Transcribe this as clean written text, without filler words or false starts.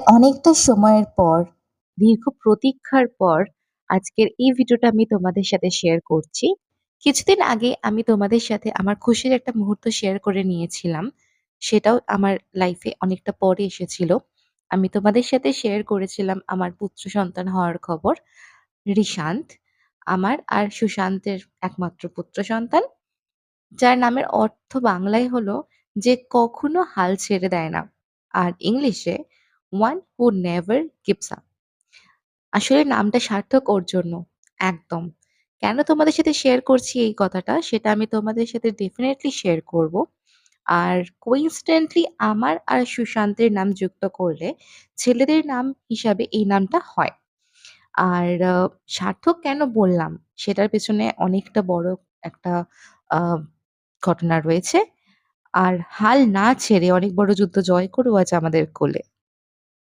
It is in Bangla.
অনেকটা সময়ের পর, দীর্ঘ প্রতীক্ষার পর আজকের এই ভিডিওটা আমি তোমাদের সাথে শেয়ার করছি। কিছুদিন আগে আমি তোমাদের সাথে আমার খুশির একটা মুহূর্ত শেয়ার করে নিয়েছিলাম। সেটাও আমার লাইফে অনেকটা পরে এসেছিল। আমি তোমাদের সাথে শেয়ার করেছিলাম আমার পুত্র সন্তান হওয়ার খবর। রিশান্ত, আমার আর সুশান্তের একমাত্র পুত্র সন্তান। যার নামের অর্থ বাংলায় হলো যে কখনো হাল ছেড়ে দেয় না। আর ইংলিশে one who never gives up। আসলে নামটা সার্থক ওর জন্য। একদম। কেন তোমাদের সাথে শেয়ার করছি এই কথাটা সেটা আমি তোমাদের সাথে ডেফিনিটলি শেয়ার করব। আর coincidentally আমার আর সুশান্তের নাম যুক্ত করলে ছেলেদের নাম হিসাবে এই নামটা হয়। আর সার্থক কেন বললাম সেটার পেছনে অনেকটা বড় একটা আ ঘটনা রয়েছে। আর হাল না ছেড়ে অনেক বড় যুদ্ধ জয় করেও আজ আমাদের কোলে।